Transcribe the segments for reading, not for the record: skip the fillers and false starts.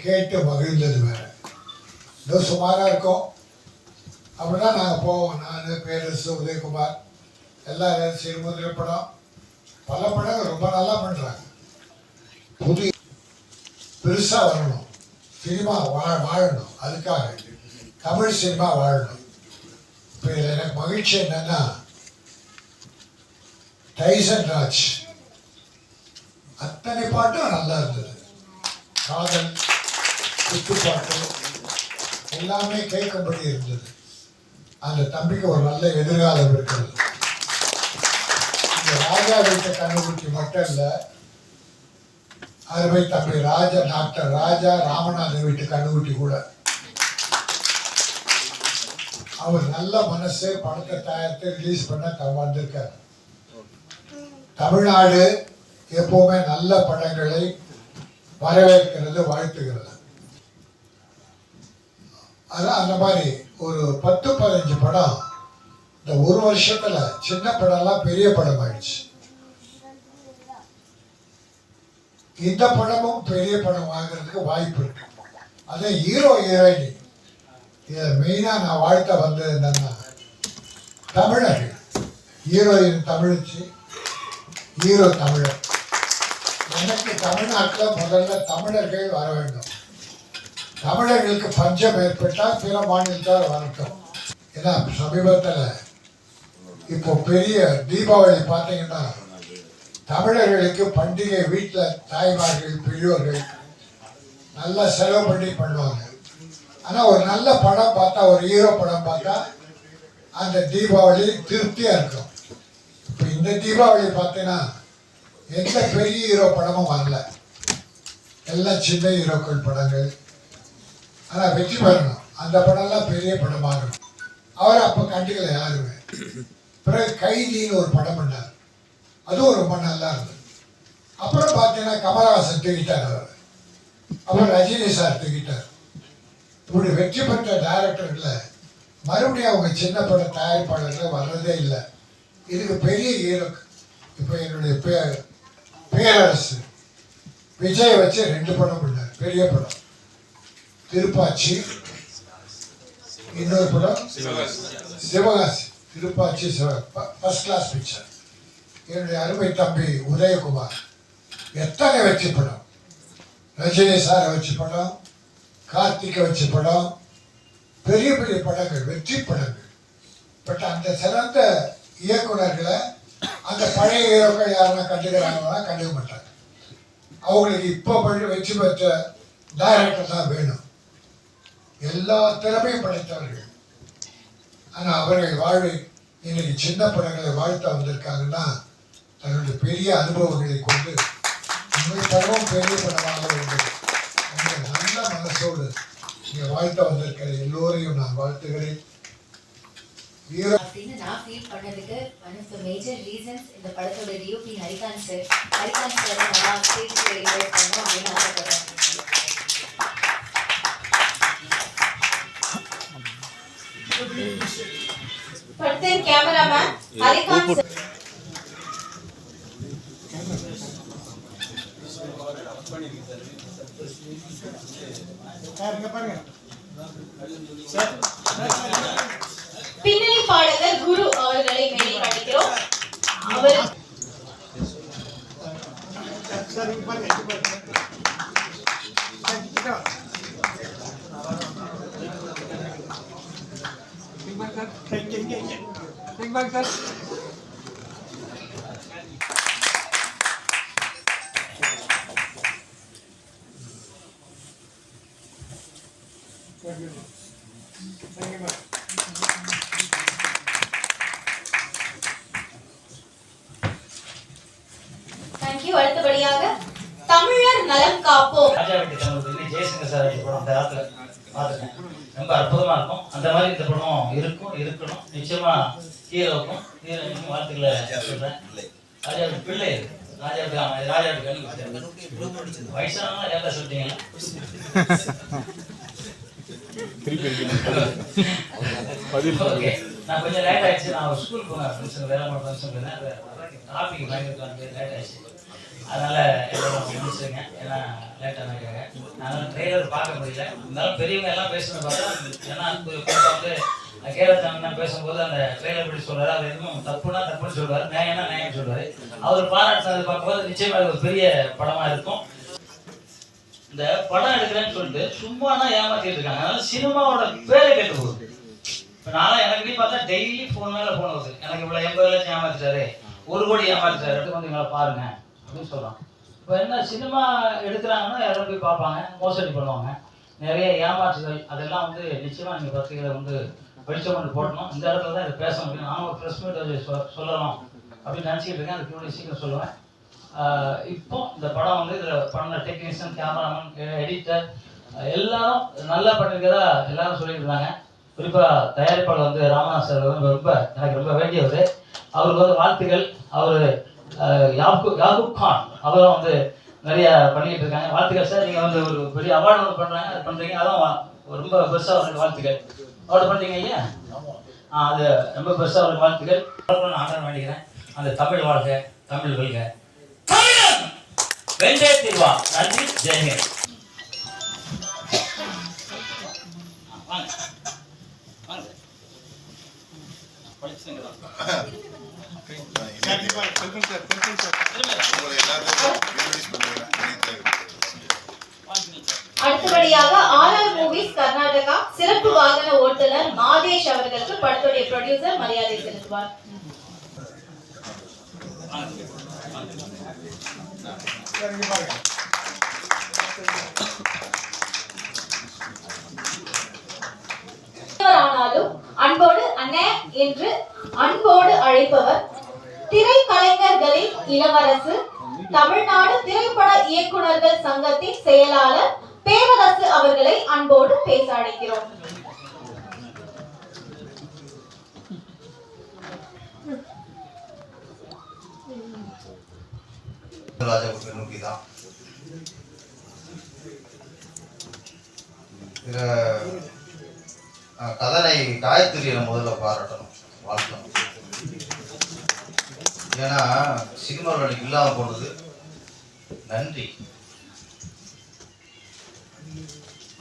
கேட்டு மகிழ்ந்தது வேற. இன்னும் சுமாராக இருக்கும். அப்படின்னா நாங்கள் போவோம். நான், பேரரசு, உதயகுமார் எல்லாம் சிறுமுதிரை படம், பல படங்கள் ரொம்ப நல்லா பண்ணுறாங்க. புது பெருசாக வரணும், சினிமா வாழணும். அதுக்காக தமிழ் சினிமா வாழணும். இப்போ இதில் எனக்கு மகிழ்ச்சி என்னன்னா, டைசன் ராஜ் அத்தனை பாட்டும் நல்லா இருந்தது. காதல், குத்துப்பாட்டு எல்லாமே கேட்கும்படி இருந்தது. அந்த தம்பிக்கு ஒரு நல்ல எதிர்காலம் இருக்கிறது. இந்த ராஜா வீட்டை கண்டுபிடிச்சி மட்டும் இல்லை, அருமை தம்பி டாக்டர் ராஜா ராமநாதன் வீட்டு கண்டுபிடி கூட. அவர் நல்ல மனசு, படத்தை தயாரித்து ரிலீஸ் பண்ண வந்திருக்கார். தமிழ்நாடு எப்பவுமே நல்ல படங்களை வரவேற்கிறது, வாழ்த்துகிறது. அதான் அந்த மாதிரி ஒரு 10-15 படம் இந்த ஒரு வருஷத்துல சின்ன படம்லாம் பெரிய படம் ஆயிடுச்சு. இந்த படமும் பெரிய படம் வாங்குறதுக்கு வாய்ப்பு இருக்கு. அதே ஹீரோ ஹீரோயினி இதில் மெயினாக நான் வாழ்த்த வந்தது என்னன்னா, தமிழர்கள். ஹீரோயின் தமிழச்சி, ஹீரோ தமிழர். எனக்கு தமிழ்நாட்டில் முதல்ல தமிழர்கள் வர வேண்டும். தமிழர்களுக்கு பஞ்சம் ஏற்பட்டால் பிற மாநிலத்தால் வரட்டும். ஏன்னா சமீபத்தில் இப்போ பெரிய தீபாவளி பார்த்தீங்கன்னா, தமிழர்களுக்கு பண்டிகை வீட்டில் தாய்மார்கள், பெரியோர்கள் நல்லா செலவு பண்ணி பண்ணுவாங்க. ஆனால் ஒரு நல்ல படம் பார்த்தா, ஒரு ஹீரோ படம் பார்த்தா அந்த தீபாவளி திருப்தியாக இருக்கும். இப்போ இந்த தீபாவளி பார்த்தீங்கன்னா எந்த பெரிய ஹீரோ படமும் வரல, எல்லாம் சின்ன ஹீரோக்கள் படங்கள். ஆனால் வெற்றி பெறணும், அந்த படம்லாம் பெரிய படமாகணும். அவர் அப்போ கண்டுக்கல யாருமே. பிறகு கைதின்னு ஒரு படம் பண்ணார், அதுவும் ரொம்ப நல்லா இருந்தது. அப்புறம் பார்த்தீங்கன்னா கமலஹாசன் தூக்கிட்டார் அவர், அப்புறம் ரஜினி சார் தூக்கிட்டார். இப்படி வெற்றி பெற்ற டைரக்டர்களை மறுபடியும் அவங்க சின்ன பட தயாரிப்பாளர்கள் வர்றதே இல்லை. இதுக்கு பெரிய ஹீரோ இப்போ என்னுடைய பேரரசு விஜய் வச்சு 2 படம் பண்ணார், பெரிய படம். திருப்பாச்சி, இன்னொரு படம் Sivakasi. Thirupaachi first class picture. என்னுடைய அருமை தம்பி உதயகுமார் எத்தனை வெற்றி படம். ரஜினி சாரை வச்சு படம், கார்த்திகை வச்சு படம், பெரிய பெரிய படங்கள், வெற்றி படங்கள். பட் அந்த சிறந்த இயக்குநர்களை அந்த பழைய ஹீரோக்கள் யாருன்னா கண்டுக்கிறாங்கன்னா கண்டுக்க மாட்டாங்க. அவங்களுக்கு இப்போ வெற்றி பெற்ற டைரக்டர் தான் வேணும், எல்லா திறமையும் படைத்தவர்கள். ஆனால் அவர்கள் வாழ்வை இன்னைக்கு சின்ன படங்களை வாழ்த்த வந்திருக்காங்கன்னா தன்னுடைய பெரிய அனுபவங்களை கொண்டு உண்மை படமும் பெரிய படமாக இருந்தது. நல்ல மனசோடு நீங்க வாழ்த்த வந்திருக்கிற எல்லோரையும் நான் வாழ்த்துகிறேன். அப்படின்னு நான் ஃபீல் பண்ணதுக்கு one of the major reasons இந்த படத்தோட டிஓபி ஹரிகாந்த் சார் நான் ஸ்டேஜ்ல இன்வைட் பண்ணணும் அப்படின்னு ஆசைப்படுறேன். படத்தின் கேமராமேன் ஹரிகாந்த் சார். பின்னணி பாடகர் குரு அவர்களை மேலே அழைக்கிறோம். அவர் தேங்க்யூ. அடுத்தபடியாக தமிழர் நலம் காப்போம். ஜெயசங்கர் சார் படம் பார்த்துட்டேன், ரொம்ப அற்புதமா இருக்கும். அந்த மாதிரி இந்த படம் இருக்கணும். நிச்சயமா ஹீரோக்கும் ஹீரோயினுக்கும் வாழ்த்துக்களை சொல்றேன். ராஜாவுக்கு பிள்ளை, ராஜாவுக்கு வயசான ஏதா சொல்லிட்டீங்களா? நான் கொஞ்சம் லேட் ஆயிடுச்சு. நான் ஸ்கூல் போனேன், வேலை ஃபங்க்ஷன் டாபிக் லேட் ஆயிடுச்சு. அதனால எல்லாரும் மன்னிச்சுங்க, ஏன்னா லேட்டாக நினைக்கிறாங்க. அதனால ட்ரெய்லர் பார்க்க முடியல. இருந்தாலும் பெரியவங்க எல்லாம் பேசணும் பார்த்தா, ஏன்னா குறிப்பாக வந்து கேரளத்தான் பேசும்போது அந்த ட்ரெய்லர் படி சொல்றாரு, அவர் எதுவும் தப்புனா தப்புன்னு சொல்றாரு, நியாயம்னா நியாயம் சொல்றாரு. அவர் பாராட்டுனது பார்க்கும்போது நிச்சயமாக ஒரு பெரிய படமா இருக்கும். இந்த படம் எடுக்கிறேன்னு சொல்லிட்டு சும்மானா ஏமாத்திட்டு இருக்காங்க. அதனால சினிமாவோட பேரை கேட்டு போகுது. இப்போ நானும் எனக்கு பார்த்தா டெய்லி ஃபோன் மேலே ஃபோன் வருது, எனக்கு இவ்வளோ 80 லட்சம் ஏமாத்திட்டாரு, 1 கோடி ஏமாத்திட்டாரு, வந்து எங்களை பாருங்க அப்படின்னு சொல்கிறான். இப்போ என்ன சினிமா எடுக்கிறாங்கன்னா யாரும் போய் பார்ப்பாங்க, மோசடி பண்ணுவாங்க, நிறைய ஏமாற்றுதல், அதெல்லாம் வந்து நிச்சயமாக நீங்கள் பத்திரிகையில் வந்து வெளிச்சம் கொண்டு போடணும். இந்த இடத்துல தான் இதை பேச முடியும். நானும் ஒரு ப்ரெஸ் மீட் சொல்லலாம் அப்படின்னு நினச்சிக்கிட்டு இருக்கேன். அதுக்கு முன்னாடி சீக்கிரம் சொல்லுவேன். இப்போ இந்த படம் வந்து இதில் பண்ண டெக்னீஷியன், கேமராமேன், எடிட்டர் எல்லாரும் நல்லா பண்ணியிருக்கதா எல்லாரும் சொல்லிட்டு இருந்தாங்க. குறிப்பாக தயாரிப்பாளர் வந்து ராமநாத் சார் வந்து எனக்கு ரொம்ப வேண்டியவர். அவருக்கு வந்து வாழ்த்துக்கள். அவர் யாகூப் கான் அவரும் வந்து நிறைய பண்ணிக்கிட்டு இருக்காங்க. வாழ்த்துக்கள் சார். நீங்கள் வந்து ஒரு பெரிய அவார்டு ஒன்று பண்ணுறாங்க, அது பண்ணுறீங்க, அதான் ரொம்ப பெருசாக அவருக்கு வாழ்த்துக்கள். அவார்டு பண்ணுறீங்க இல்லையா? அது ரொம்ப பெருசாக அவருக்கு வாழ்த்துக்கள். நான் ஆண்டவன் வேண்டிக்கிறேன். அந்த தமிழ் வாழ்க, தமிழ் வெல்க, வென்றே தீர்வா. நன்றி, ஜெயஹிந்த். வாங்க வாங்க அடுத்தபடியாக ஆர்ஆர் மூவிஸ் கர்நாடகா சிறப்பு வாகன ஓட்டுநர் மாதேஷ் அவர்களுக்கு படத்துடைய ப்ரொடியூசர் மரியாதை செலுத்துவார். ஆனாலும் அன்போடு அண்ணே என்று அன்போடு அழைப்பவர் திரைக்கலைஞர்களின் இளவரசு, தமிழ்நாடு திரைப்பட இயக்குநர்கள் சங்கத்தின் செயலாளர் பேரரசு அவர்களை அன்போடு பேச அழைக்கிறோம். நோக்கிதான் கதனை காயத்ரியை முதல்ல பாராட்டணும், வாழ்த்தணும். ஏன்னா சினிமாவில் இல்லாம போனது நன்றி.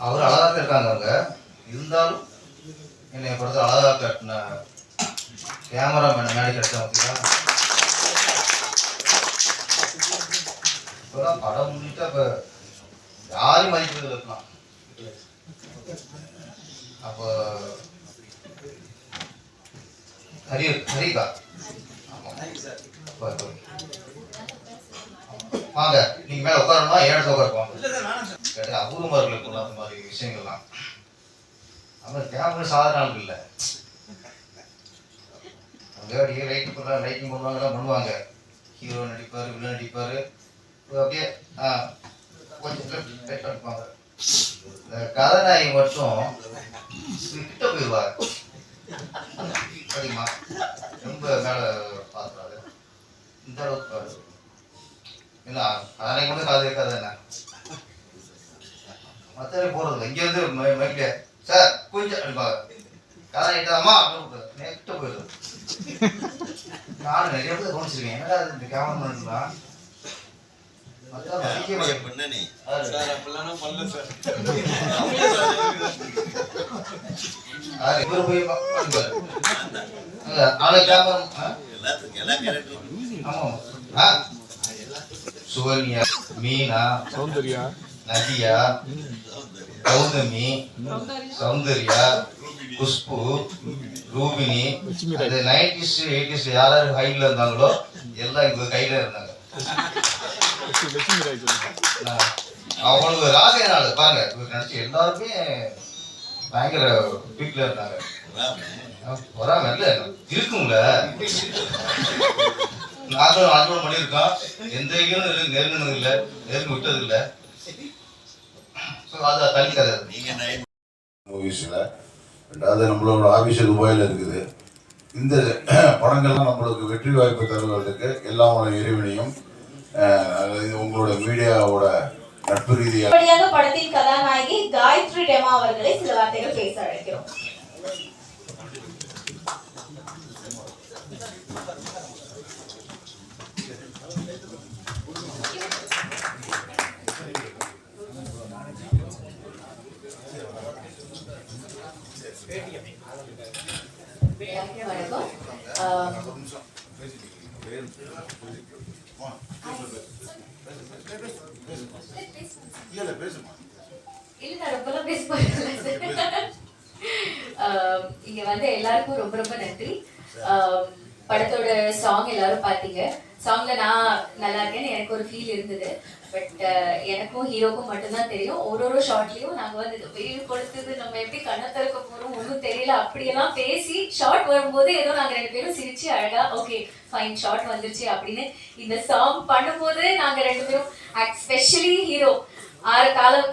அவர் அழகாக இருக்காங்க, அவங்க இருந்தாலும் என்னை பொறுத்த அழகாக கட்டின கேமராமேன் மேலே கிடைச்சா இப்போதான் படம் முடிச்சுட்டு அப்போ யாரையும் மதிக்கிறது இருக்கலாம். அப்போ ஹரிகா வாங்க, நீங்க மேல உட்காரணுமா, ஏழு உட்காருப்பாங்க. கேட்ட அபூர்வமா இருக்குல்ல அந்த மாதிரி விஷயங்கள்லாம். அவங்க கேமரா சாதாரண ஆளுக்கு இல்லை. அவங்க அப்படியே லைட்டிங் பண்ணுவாங்க, பண்ணுவாங்க. ஹீரோ நடிப்பாரு, வில்லன் நடிப்பாரு, அப்படியே கொஞ்சம் இருப்பாங்க. இந்த கதாநாயகி மட்டும் கிட்ட போயிடுவாரு. சரிம்மா, ரொம்ப மேல பார்த்துறாரு. இந்த அளவுக்கு என்ன கதாநாயகி மட்டும் காது இருக்காது. என்ன மற்ற போறது இங்க இருந்து மைக்ல சார் கொஞ்சம் அடிப்பாங்க. கதாநாயகிட்டாமா கிட்ட போயிடுது. நானும் நிறைய பேர் கவனிச்சிருக்கேன். என்னடா இந்த கேமராமேன்லாம் சுவன்யா, மீனா, சௌந்தர்யா, நதியா, கௌதமி, சௌந்தர்யா, குஷ்பு, ரூபினி, அந்த 90s 80s யாராவது ஹைட்ல இருந்தாங்களோ எல்லாம் இவங்க கையில இருந்தாங்க. அவங்களுக்கு ராசினால பாருங்க, இவர் நினைச்சு எல்லாருமே பயங்கர பீக்ல இருந்தாங்க. வராம இல்ல இருக்குங்கள, நாங்களும் அனுபவம் பண்ணியிருக்கோம். எந்த இதுவும் நெருங்கினது இல்லை, நெருங்கி விட்டது இல்லை. அது தனிக்கதை. மூவிஸில் ரெண்டாவது நம்மளோட ஆஃபீஸ் துபாயில் இருக்குது. இந்த படங்கள்லாம் நம்மளுக்கு வெற்றி வாய்ப்பு தருவதற்கு எல்லாமோட இறைவனையும் உங்களோட மீடியாவோட நட்பு ரீதியாக படத்தின் கதாநாயகி காயத்ரி டெமா அவர்களை சில வார்த்தைகள் பேச அழைக்கிறோம். எல்லாருக்கும் வணக்கம். இல்ல நான் ரொம்பலாம் பேச போறேன். இங்க வந்து எல்லாருக்கும் ரொம்ப ரொம்ப நன்றி. படத்தோட சாங் எல்லாரும் பாத்தீங்க. சாங்ல நான் நல்லா இருக்கேன்னு எனக்கு ஒரு ஃபீல் இருந்தது. பட் எனக்கும் ஹீரோக்கும் மட்டும்தான் தெரியும். ஒரு ஷார்ட்லயும் நாங்க வந்து வெயில் கொடுத்தது நம்ம எப்படி கண்ணை திறக்க போறோம் ஒன்றும் தெரியல அப்படியெல்லாம் பேசி ஷார்ட் வரும்போது ஏதோ நாங்க 2 பேரும் சிரிச்சு அழகா ஓகே ஃபைன் ஷார்ட் வந்துருச்சு அப்படின்னு இந்த சாங் பண்ணும்போது நாங்க 2 பேரும் ஸ்பெஷலி ஹீரோ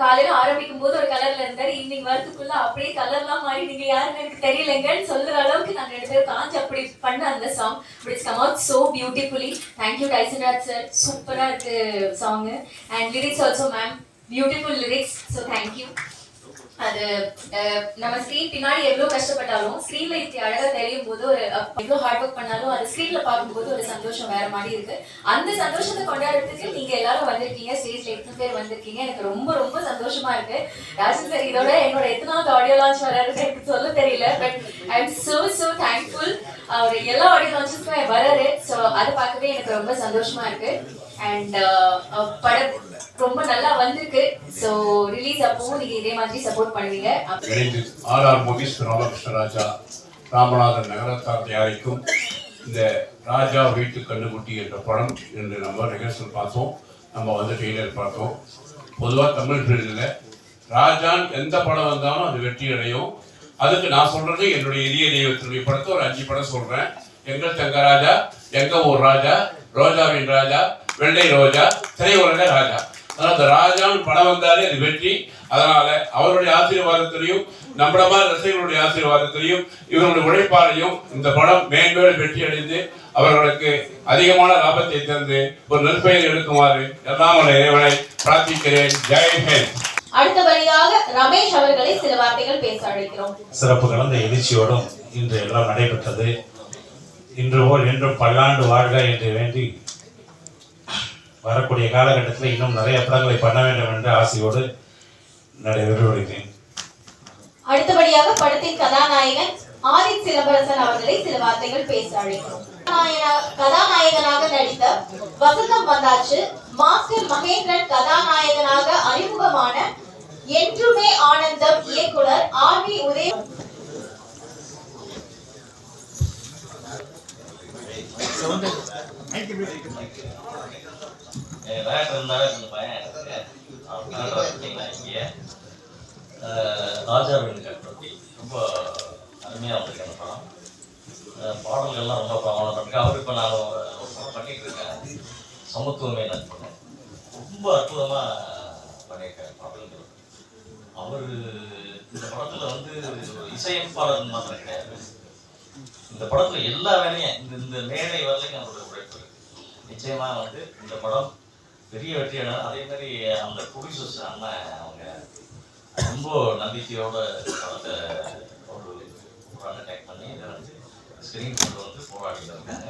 காலையில ஆரம்பிக்கும் போது ஒரு கலர்ல இருந்தாரு, ஈவினிங் வரதுக்குள்ள அப்படியே கலர்லாம் மாறி நீங்க யாருன்னு எனக்கு தெரியலங்கன்னு சொல்ற அளவுக்கு நாங்க 2 பேரும் காஞ்சி அப்படி பண்ண அந்த song. But it's come out so beautifully. Thank you Tyson Raj sir, சூப்பரா இருக்கு song. And lyrics also ma'am beautiful lyrics. So thank you. அது நம்ம ஸ்க்ரீன் பின்னாடி எவ்வளவு கஷ்டப்பட்டாலும் ஸ்க்ரீன்ல இப்படி அழகா தெரியும் போது ஒரு எவ்வளவு ஹார்ட் ஒர்க் பண்ணாலும் அது ஸ்க்ரீன்ல பார்க்கும்போது ஒரு சந்தோஷம் வேற மாதிரி இருக்கு. அந்த சந்தோஷத்தை கொண்டாடுறதுக்கு நீங்க எல்லாரும் வந்திருக்கீங்க, ஸ்டேஜ்ல 8 பேர் வந்திருக்கீங்க. எனக்கு ரொம்ப ரொம்ப சந்தோஷமா இருக்கு. ராஜன் சார் இதோட என்னோட எத்தனாவது ஆடியோ லான்ச் வராருன்னு எனக்கு சொல்ல தெரியல. But I am so thankful. அவர் எல்லா ஆடியோ லான்ச்சஸ்க்கும் வராரு. ஸோ அதை பார்க்கவே எனக்கு ரொம்ப சந்தோஷமா இருக்கு. அண்ட் படம் ரொம்ப நல்லா வந்திருக்கு. ஸோ ரிலீஸ் அப்பவும் நீங்க இதே மாதிரி சப்போர்ட் பண்ணுவீங்க. ஆர்ஆர் மூவிஸ் ராமகிருஷ்ண ராஜா ராமநாதன் நகரத்தார் தயாரிக்கும் இந்த ராஜா வீட்டு கண்டுகுட்டி என்ற படம் என்று நம்ம ரிஹர்சல் பார்த்தோம். நம்ம வந்து ட்ரெய்லர் பார்த்தோம். பொதுவாக தமிழ் ஃபீல்டில் ராஜான் எந்த படம் வந்தாலும் அது வெற்றி அடையும். அதுக்கு நான் சொல்றது என்னுடைய எரிய தெய்வத்தினுடைய படத்தை ஒரு 5 படம் சொல்றேன். எங்கள் தங்கராஜா, எங்க ஊர் ராஜா, ரோஜாவின் ராஜா, வெள்ளை ரோஜா, திரையுலக ராஜா. அதனால அந்த ராஜான்னு படம் வந்தாலே அது வெற்றி. அதனால அவருடைய ஆசீர்வாதத்திலையும் நம்மள மாதிரி ரசிகர்களுடைய ஆசீர்வாதத்திலையும் இவருடைய உழைப்பாலையும் இந்த படம் மேன்மேலும் வெற்றி அடைந்து அவர்களுக்கு அதிகமான லாபத்தை தந்து ஒரு நற்பெயர் எடுக்குமாறு எல்லாம் இறைவனை பிரார்த்திக்கிறேன். ஜெய் ஹிந்த். அடுத்தபடியாக ரமேஷ் அவர்களை சில வார்த்தைகள் பேச அழைக்கிறோம். சிறப்பு கலந்த எழுச்சியோடும் இன்று எல்லாம் நடைபெற்றது. இன்று போல் என்றும் பல்லாண்டு வாழ்க என்று வேண்டி வரக்கூடிய காலகட்டத்தில் இன்னும் நிறைய படங்களை பண்ண வேண்டும் என்ற ஆசையோடு நடைபெறுகிறேன். அடுத்தபடியாக படத்தின் கதாநாயகன் ஆதித் சிலம்பரசன் அவர்களை சில வார்த்தைகள் பேச அழைக்கிறோம். கதாநாயகனாக நடித்த வசந்தம் வந்தாச்சு, மாஸ்டர் மகேந்திரன் கதாநாயகனாக அறிமுகமான என்றுமே ஆனந்தம் இயக்குனர் ஆர்வி உதய ராஜாவின் கட்டுரை ரொம்ப அருமையாக வந்திருக்கு. அந்த படம் பாடல்கள்லாம் ரொம்ப பிரமாணம் பண்ணிருக்கு. அவர் இப்போ நான் ஒரு படம் பண்ணிட்டு இருக்கேன், சமத்துவமே நட்பு. ரொம்ப அற்புதமாக பண்ணியிருக்காரு பாடல்கள். அவர் இந்த படத்தில் வந்து இசையமைப்பாளர் மாத்திரம் கிடையாது, இந்த படத்தில் எல்லா வேலையும் இந்த மேடை வரலையும் அவருடைய உழைப்பு நிச்சயமாக வந்து இந்த படம் பெரிய வெற்றியான. அதே மாதிரி அந்த ப்ரொடியூசர்ஸ் அண்ணன் அவங்க ரொம்ப நம்பிக்கையோட படத்தை ஒரு அண்டர்டேக் பண்ணி இதை வந்து ஸ்க்ரீன் கொண்டு வந்து போராடிட்டு இருக்காங்க.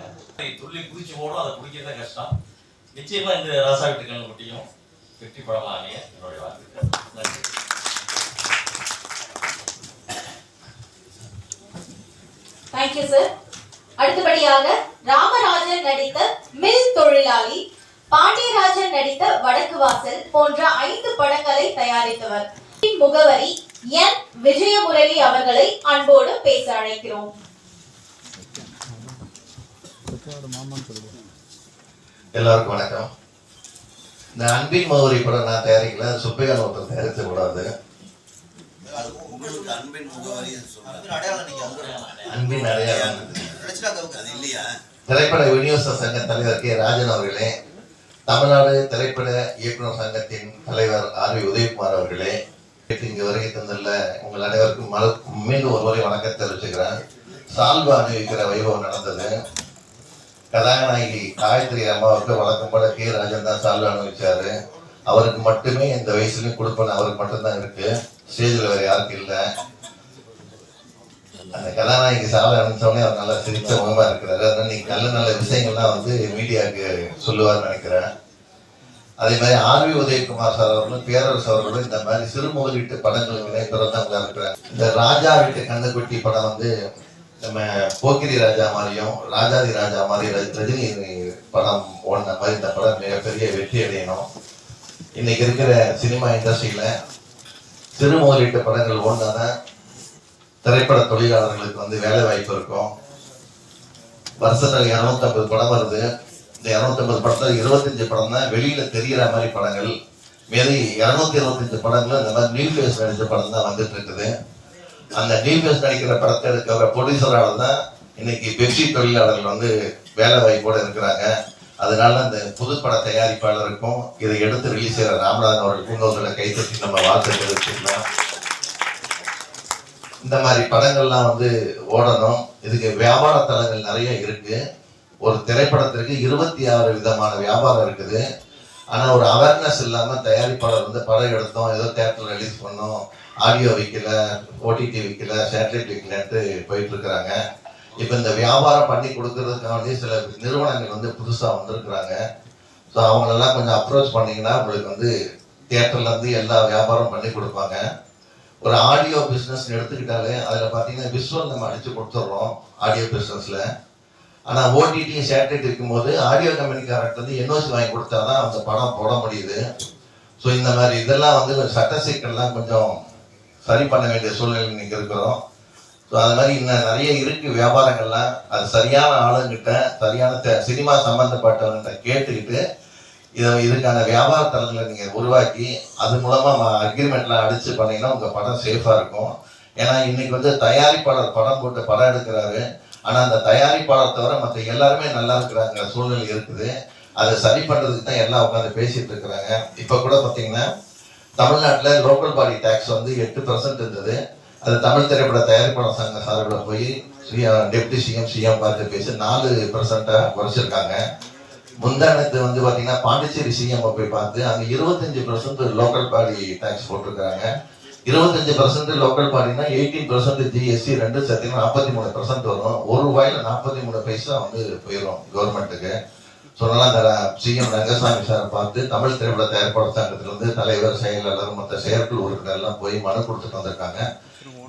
துள்ளி குதிச்சு ஓடும், அதை குடிக்கிறதே கஷ்டம். நிச்சயமாக இந்த ராசா வீட்டு கண்ணுக்குட்டியும் வெற்றி படமாக அமைய என்னுடைய வாழ்த்துக்கள். நன்றி. Thank you sir. அடுத்தபடியாக ராமராஜன் நடித்த மில் தொழிலாளி, பாண்டியராஜன் நடித்த வடக்கு வாசல் போன்ற 5 படங்களை தயாரித்தவர் முகவரி என் விஜயமுரளி அவர்களை அன்போடு பேச அழைக்கிறோம். எல்லாருக்கும் வணக்கம். இந்த அன்பின் முகவரி படம் நான் தயாரிக்கல, சுப்பையான ஒருத்தர் தயாரிச்ச கூடாது. அன்பின் அடையாளம் திரைப்பட விநியோக சங்க தலைவர் கே ராஜன் அவர்களே, தமிழ்நாடு திரைப்பட இயக்குனர் சங்கத்தின் தலைவர் ஆர்வி உதயகுமார் அவர்களே, இங்கு வருகை தந்துள்ள உங்கள் அனைவருக்கும் மீண்டும் ஒரு முறை வணக்கத்தை தெரிவிச்சுக்கிறேன். சால்வா அணிவிக்கிற வைபவம் நடந்தது. கதாநாயகி காயத்ரி அம்மாவுக்கு வழக்கம் போல கே ராஜன் தான் சால்வா அணிவிச்சாரு. அவருக்கு மட்டுமே இந்த வயசுலயும் கொடுப்பேன், அவருக்கு மட்டும்தான் இருக்கு, ஸ்டேஜில் வேற யாருக்கும் இல்லை. அந்த கதாநாயகி சாலை அனுப்பிச்சோடனே அவர் நல்லா சிரிச்ச முகமா இருக்கிறாரு. அதனால நீங்க நல்ல நல்ல விஷயங்கள்லாம் வந்து மீடியாவுக்கு சொல்லுவார்னு நினைக்கிறேன். அதே மாதிரி ஆர்வி உதயகுமார் சார் அவர்களும் பேரரசு அவர்களும் இந்த மாதிரி சிறு முதலீட்டு படங்களுக்கு பிறந்தவங்களா இருக்கிறாங்க. இந்த ராஜா வீட்டு கண்ணுக்குட்டி படம் வந்து நம்ம போக்கிரி ராஜா மாதிரியும் ராஜாதி ராஜா மாதிரி ரஜினி படம் ஓடின மாதிரி இந்த படம் மிகப்பெரிய வெற்றி அடையணும். இன்னைக்கு இருக்கிற சினிமா இண்டஸ்ட்ரியில சிறு முதலீட்டு படங்கள் ஓடினா திரைப்பட தொழிலாளர்களுக்கு வந்து வேலை வாய்ப்பு இருக்கும். வருஷத்துல 250 படம் வருது. இந்த 250 படத்துல 25 படம் தான் வெளியில தெரிகிற மாதிரி படங்கள். மீதி 225 படங்களும் இந்த மாதிரி நியூ ஃபேஸ் நடிச்ச படம் தான் வந்துட்டு இருக்குது. அந்த நியூ ஃபேஸ் நடிக்கிற படத்தை எடுக்கிற ப்ரொடியூசரால் தான் இன்னைக்கு பெப்சி தொழிலாளர்கள் வந்து வேலை வாய்ப்போடு இருக்கிறாங்க. அதனால அந்த புதுப்பட தயாரிப்பாளருக்கும் இதை எடுத்து ரிலீஸ் செய்கிற ராமநாதன் அவர்களுக்கும் உங்களை கைத்தட்டி நம்ம வாழ்த்து தெரிவிச்சுக்கலாம். இந்த மாதிரி படங்கள்லாம் வந்து ஓடணும். இதுக்கு வியாபார தளங்கள் நிறைய இருக்கு. ஒரு திரைப்படத்திற்கு 26 விதமான வியாபாரம் இருக்குது. ஆனால் ஒரு அவேர்னஸ் இல்லாமல் தயாரிப்பாளர் வந்து படம் எடுத்தோம், ஏதோ தேட்டரில் ரிலீஸ் பண்ணோம், ஆடியோ விற்கல, ஓடிடி விற்கல, சேட்டலைட் விற்கலன்ட்டு போயிட்டு இருக்கிறாங்க. இப்போ இந்த வியாபாரம் பண்ணி கொடுக்கறதுக்காண்டி சில நிறுவனங்கள் வந்து புதுசாக வந்திருக்கிறாங்க. ஸோ அவங்களெல்லாம் கொஞ்சம் அப்ரோச் பண்ணிங்கன்னா உங்களுக்கு வந்து தியேட்டர்லேருந்து எல்லா வியாபாரம் பண்ணி கொடுப்பாங்க. ஒரு ஆடியோ பிஸ்னஸ் எடுத்துக்கிட்டாலே அதில் பார்த்தீங்கன்னா விஷுவல் நம்ம அடித்து கொடுத்துட்றோம் ஆடியோ பிஸ்னஸில். ஆனால் ஓடிடி சேட்டலைட் இருக்கும்போது ஆடியோ கம்பெனிக்காரர்கிட்ட வந்து என்ஓசி வாங்கி கொடுத்தா தான் அந்த படம் போட முடியுது. ஸோ இந்த மாதிரி இதெல்லாம் வந்து சட்ட சிக்கல்லாம் கொஞ்சம் சரி பண்ண வேண்டிய சூழ்நிலை இன்னைக்கு இருக்கிறோம். ஸோ அது மாதிரி இன்னும் நிறைய இருக்கு வியாபாரங்கள்லாம். அது சரியான ஆளுங்கிட்ட சரியான சினிமா சம்மந்தப்பட்டவங்கிட்ட கேட்டுக்கிட்டு இதுக்கான வியாபார தளங்களை நீங்கள் உருவாக்கி அது மூலமாக அக்ரிமெண்ட்லாம் அடித்து பண்ணிங்கன்னா உங்கள் படம் சேஃபாக இருக்கும். ஏன்னா இன்னைக்கு வந்து தயாரிப்பாளர் படம் போட்டு படம் எடுக்கிறாரு. ஆனால் அந்த தயாரிப்பாளர் தவிர மற்ற எல்லாருமே நல்லா இருக்கிறாங்க சூழ்நிலை இருக்குது. அதை சரி பண்ணுறதுக்கு தான் எல்லாம் உட்காந்து பேசிகிட்டு இருக்கிறாங்க. இப்போ கூட பார்த்தீங்கன்னா தமிழ்நாட்டில் லோக்கல் பாடி டேக்ஸ் வந்து 8% இருந்தது. அது தமிழ் திரைப்பட தயாரிப்பாளர் சங்க சார்பில் போய் டெப்டி சிஎம் பார்த்து பேசி 4% குறைச்சிருக்காங்க. முந்தானத்து வந்து பார்த்தீங்கன்னா பாண்டிச்சேரி சிஎம் போய் பார்த்து அங்கே 25% லோக்கல் பாடி டேக்ஸ் போட்டிருக்காங்க. 25% லோக்கல் பாடினா 18% ஜிஎஸ்டி, 2 சேர்த்தீங்கன்னா 43% வரும். ₹1 43 பைசா வந்து போயிடும் கவர்மெண்ட்டுக்கு. சொன்னாலும் அந்த சிஎம் ரங்கசாமி சார் பார்த்து தமிழ் திரைப்பட தயாரிப்பாளர் சங்கத்திலிருந்து தலைவர், செயலாளர், மற்ற செயற்குழு உறுப்பினர்லாம் போய் மனு கொடுத்துட்டு வந்திருக்காங்க.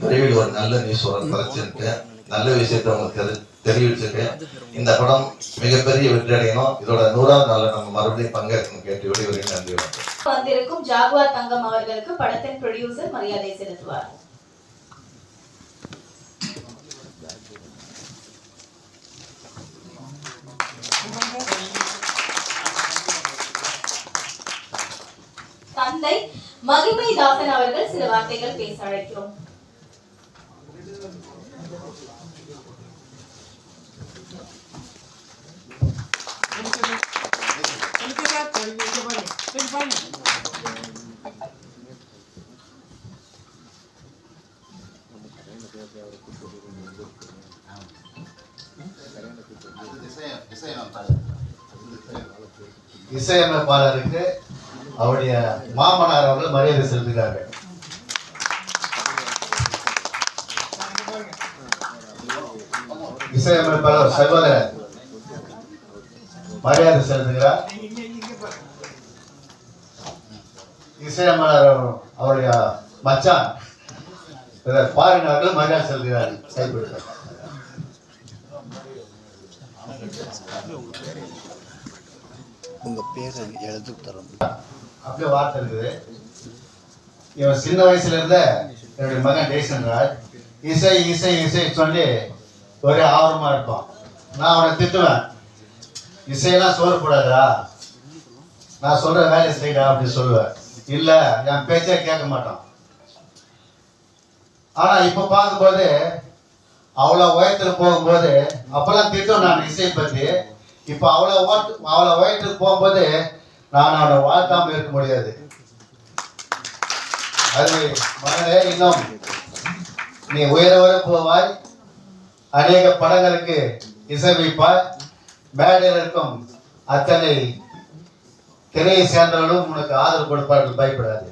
விரைவில் ஒரு நல்ல நியூஸ் கிடைச்சிருக்கு. நல்ல விஷயத்தை உங்களுக்கு தெரிவிச்சுட்டு இந்த படம் மிகப்பெரிய வெற்றி அடையணும். இதோட 100ஆவது நாள் நம்ம மறுபடியும் பங்கேற்கணும் கேட்டு விடைவரை நன்றி. வந்திருக்கும் ஜாகுவார் தங்கம் அவர்களுக்கு படத்தின் ப்ரொடியூசர் மரியாதை செலுத்துவார். தந்தை மகிமை தாசன் அவர்கள் சில வார்த்தைகள் பேச அழைக்கிறோம். இசையமைப்பாளருக்கு அவருடைய மாமனார் அவர்கள் மரியாதை செலுத்துகிறார்கள். இசையமைப்பாளர் சகோதரர் மரியாதை செலுத்துகிறார். இசையமைப்பாளர் அவருடைய மச்சான் பாரின் அவர்கள் மரியாதை செலுத்துகிறார். கைப்பிடித்தார். உங்க பேரை எழுதி தரும் அப்படியே வார்த்தை இருக்குது. இவன் சின்ன வயசுல இருந்த என்னுடைய மகன் ஜெய்சன் ராஜ் இசை இசை இசை சொல்லி ஒரே ஆர்வமா இருப்பான். நான் அவனை திட்டுவேன், இசையெல்லாம் சோறு போடாதா, நான் சொல்ற வேலையை செய்யடா அப்படின்னு சொல்லுவேன். இல்ல என் பேச்சே கேட்க மாட்டான். ஆனா இப்ப பார்க்கும்போது அவ்வளோ உயரத்துல போகும்போது அப்பெல்லாம் திட்டம் நான் இசையை பத்தி. இப்ப அவ்வளோ உயரத்துக்கு போகும்போது நான் அவனை வாழ்த்தாம இருக்க முடியாது. அது மகனே, இன்னும் நீ உயர வர போவாய், அநேக படங்களுக்கு இசையமைப்பாய், மேடையில் இருக்கும் அத்தனை திரையை சேர்ந்தவர்களும் உனக்கு ஆதரவு கொடுப்பார்கள், பயப்படாது.